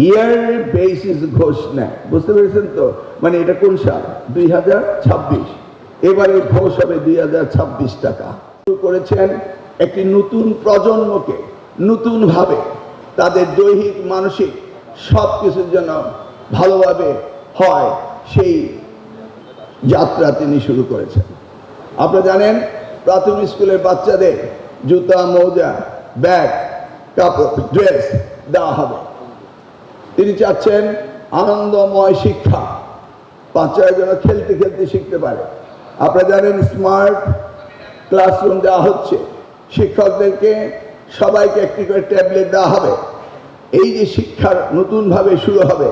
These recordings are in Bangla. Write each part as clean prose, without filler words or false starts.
ইয়ার বেসিস ঘোষণা, বুঝতে পেরেছেন তো? মানে এটা কোন সাল? 2026। এবারে ঘোষ হবে 2026 টাকা। শুরু করেছেন একটি নতুন প্রজন্মকে নতুনভাবে তাদের দৈহিক মানসিক সব কিছুর জন্য ভালোভাবে হয় সেই যাত্রা তিনি শুরু করেছেন। আপনারা জানেন প্রাথমিক স্কুলের বাচ্চাদের জুতা, মোজা, ব্যাগ, কাপড়, ড্রেস দেওয়া হবে। তিনি চাচ্ছেন আনন্দময় শিক্ষা, বাচ্চারা যেন খেলতে খেলতে শিখতে পারে। আপনারা জানেন স্মার্ট ক্লাসরুম দেওয়া হচ্ছে, শিক্ষকদেরকে সবাইকে একটি করে ট্যাবলেট দেওয়া হবে। এই যে শিক্ষার নতুনভাবে শুরু হবে,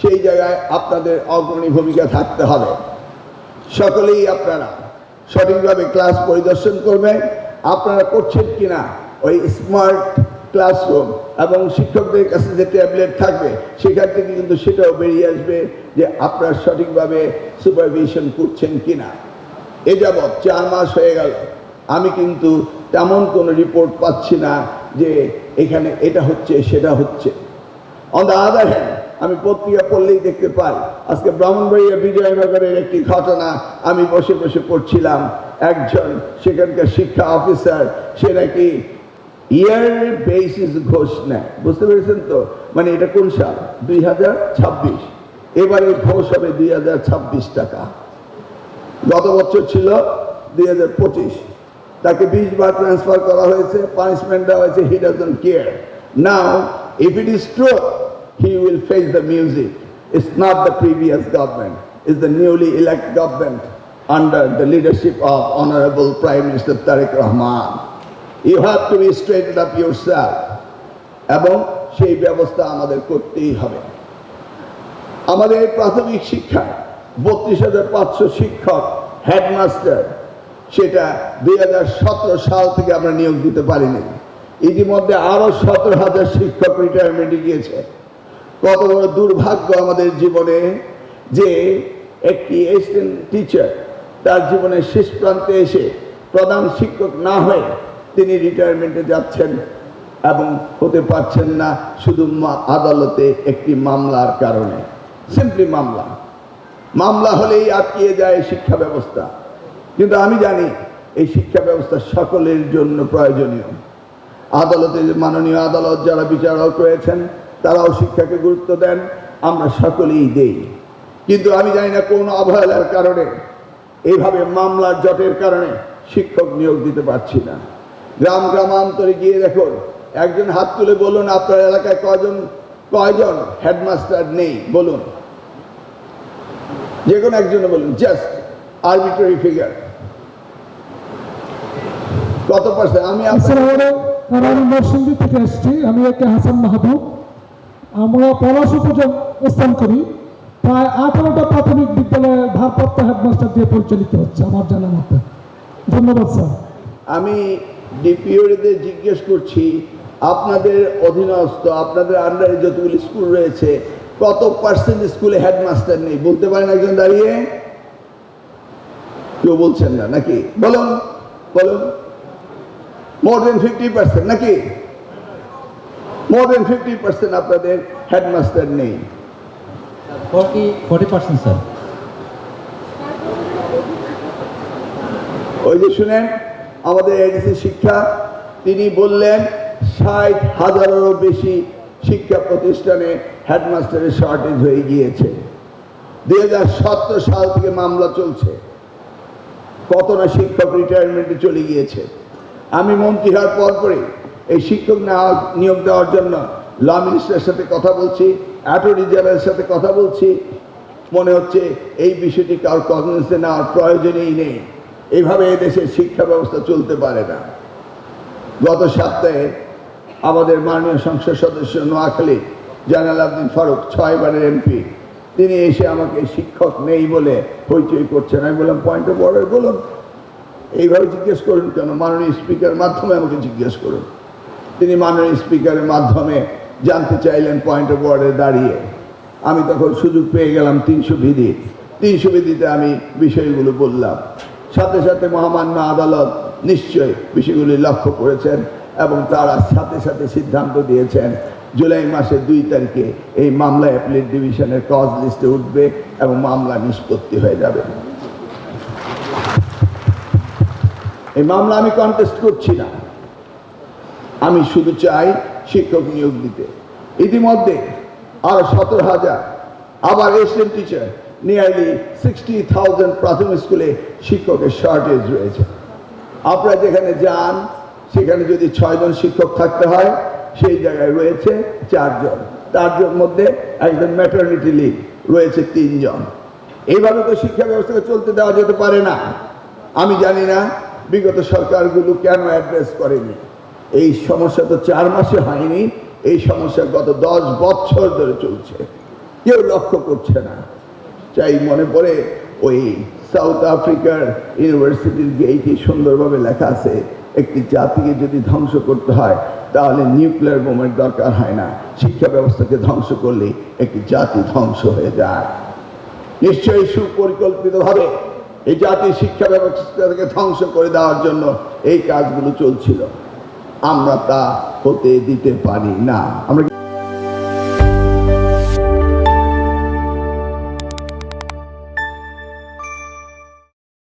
সেই জায়গায় আপনাদের অগ্রণী ভূমিকা থাকতে হবে। সকলেই আপনারা সঠিকভাবে ক্লাস পরিদর্শন করবেন। আপনারা করছেন কিনা ওই স্মার্ট ক্লাসরুম এবং শিক্ষকদের কাছে যে ট্যাবলেট থাকবে সেখান থেকে কিন্তু সেটাও বেরিয়ে আসবে যে আপনারা সঠিকভাবে সুপারভিশন করছেন কিনা। এ যাবৎ 4 মাস হয়ে গেল, আমি কিন্তু তেমন কোনো রিপোর্ট পাচ্ছি না যে এখানে এটা হচ্ছে সেটা হচ্ছে। অন দ্য আদার হ্যান্ড আমি পত্রিকা পড়লেই দেখতে পাই, আজকে ব্রাহ্মণবাড়িয়া বিজয়নগরের একটি ঘটনা আমি বসে বসে পড়ছিলাম। একজন সেখানকার শিক্ষা অফিসার, সে নাকি ইয়ার বেসিস ঘোষ নেয়, বুঝতে পেরেছেন তো? মানে এটা কোন সাল? 2026। এবারে ঘোষ হবে 2026 টাকা। গত বছর ছিল 2025। তাকে 20 বার ট্রান্সফার করা হয়েছে, পানিশমেন্ট দেওয়া হয়েছে। He doesn't care. Now if it is true, he will face the music. It's not the previous government, it's the newly elected government under the leadership of Honorable Prime Minister Tariq Rahman. You have to be straightened up yourself. এবং সেই ব্যবস্থা আমাদের করতেই হবে। আমাদের প্রাথমিক শিক্ষায় 32,500 শিক্ষক, হেডমাস্টার, সেটা 2017 সাল থেকে আমরা নিয়োগ দিতে পারিনি। ইতিমধ্যে আরো 17,000 শিক্ষক রিটায়ারমেন্টে গিয়েছে। কত বড় দুর্ভাগ্য আমাদের জীবনে যে একটি অ্যাসিস্ট্যান্ট টিচার তার জীবনের শেষ প্রান্তে এসে প্রধান শিক্ষক না হয়ে তিনি রিটায়ারমেন্টে যাচ্ছেন এবং হতে পারছেন না শুধু আদালতে একটি মামলার কারণে। সিম্পলি মামলা হলেই আটকিয়ে যায় শিক্ষা ব্যবস্থা। কিন্তু আমি জানি এই শিক্ষা ব্যবস্থা সকলের জন্য প্রয়োজনীয়। আদালতে মাননীয় আদালত যারা বিচারক রয়েছেন তারাও শিক্ষাকে গুরুত্ব দেন, আমরা সকলেই দেই। কিন্তু আমি জানি না কোন অবহেলার কারণে, এইভাবে মামলার জটের কারণে শিক্ষক নিয়োগ দিতে পারছি না। গ্রামান্তরে গিয়ে দেখুন, একজন হাত তুলে বলুন আপনার এলাকায় কয়জন হেডমাস্টার নেই বলুন, যে কোনো একজনে বলুন, জাস্ট আরবিট্রারি ফিগার কত পার্সেন্ট? আমি নরসিংদী থেকে এসেছি, আমি একে হাসান মাহবুব। আমরা পলাশ উপজেলা অবস্থান করি। প্রায় 18টা প্রাথমিক বিদ্যালয়ে ভারপ্রাপ্ত হেডমাস্টার দিয়ে পরিচালিত হচ্ছে আমার জানা মতে। ধন্যবাদ স্যার। আমি ডিপিওতে জিজ্ঞেস করছি, আপনাদের অধীনস্থ, আপনাদের আন্ডারে যতগুলি স্কুল রয়েছে কত পার্সেন্ট স্কুলে হেডমাস্টার নেই বলতে পারেন একজন দাঁড়িয়ে? কেউ বলছেন না নাকি? বলুন বলুন। মোর দেন 50% নাকি? মোর দেন 50% আপনাদের হেডমাস্টার নেই। 40% স্যার। ওই যে শুনেন আমাদের এডিসি শিক্ষা, তিনি বললেন 60,000-এরও বেশি শিক্ষা প্রতিষ্ঠানে হেডমাস্টারের শর্টেজ হয়ে গিয়েছে। 2017 সাল থেকে মামলা চলছে, কত না শিক্ষক রিটায়ারমেন্টে চলে গিয়েছে। আমি মন্ত্রী হওয়ার পরপরই এই শিক্ষক নিয়োগ দেওয়ার জন্য ল মিনিস্টারের সাথে কথা বলছি, অ্যাটর্নি জেনারেলের সাথে কথা বলছি। মনে হচ্ছে এই বিষয়টি কারোর কগনিজেন্সে নেওয়ার প্রয়োজনই নেই। এইভাবে এদেশের শিক্ষা ব্যবস্থা চলতে পারে না। গত সপ্তাহে আমাদের মাননীয় সংসদ সদস্য নোয়াখালী জালাল আবদিন ফারুক 6 বারের এমপি, তিনি এসে আমাকে শিক্ষক নেই বলে হইচই করছেন। আমি বললাম পয়েন্ট অফ অর্ডার বলুন। এইভাবে জিজ্ঞেস করুন কেন? মাননীয় স্পিকারের মাধ্যমে আমাকে জিজ্ঞেস করুন। তিনি মাননীয় স্পিকারের মাধ্যমে জানতে চাইলেন পয়েন্ট অফ অর্ডারে দাঁড়িয়ে। আমি তখন সুযোগ পেয়ে গেলাম 300 বিধিতে আমি বিষয়গুলো বললাম। সাথে সাথে মহামান্য আদালত নিশ্চয়ই বিষয়গুলি লক্ষ্য করেছেন এবং তারা সাথে সাথে সিদ্ধান্ত দিয়েছেন জুলাই মাসের 2 তারিখে এই মামলা অ্যাপিলেট ডিভিশনের কজ লিস্টে উঠবে এবং মামলা নিষ্পত্তি হয়ে যাবে। এই মামলা আমি কন্টেস্ট করছি না, আমি শুধু চাই শিক্ষক নিয়োগ দিতে। ইতিমধ্যে আরো 17,000 আবার এসএম টিচার, নিয়ারলি 60,000 প্রাথমিক স্কুলে শিক্ষকের শর্টেজ রয়েছে। আপনারা যেখানে যান সেখানে যদি 6 জন শিক্ষক থাকতে হয়, সেই জায়গায় রয়েছে 4 জন, 4 জন মধ্যে একজন ম্যাটারনিটি লিভ, রয়েছে 3 জন। এইভাবে তো শিক্ষা ব্যবস্থাকে চলতে দেওয়া যেতে পারে না। আমি জানি না বিগত সরকারগুলো কেন অ্যাড্রেস করেনি। এই সমস্যা তো 4 মাসে হয়নি, এই সমস্যা গত 10 বছর ধরে চলছে, কেউ লক্ষ্য করছে না। চাই মনে পড়ে ওই সাউথ আফ্রিকার ইউনিভার্সিটির গেইটে সুন্দরভাবে লেখা আছে, একটি জাতিকে যদি ধ্বংস করতে হয় তাহলে নিউক্লিয়ার বোমের দরকার হয় না, শিক্ষা ব্যবস্থাকে ধ্বংস করলে একটি জাতি ধ্বংস হয়ে যায়। নিশ্চয়ই সুপরিকল্পিতভাবে এই জাতির শিক্ষা ব্যবস্থাকে ধ্বংস করে দেওয়ার জন্য এই কাজগুলো চলছিল। আমরা তা হতে দিতে পারি না। আমরা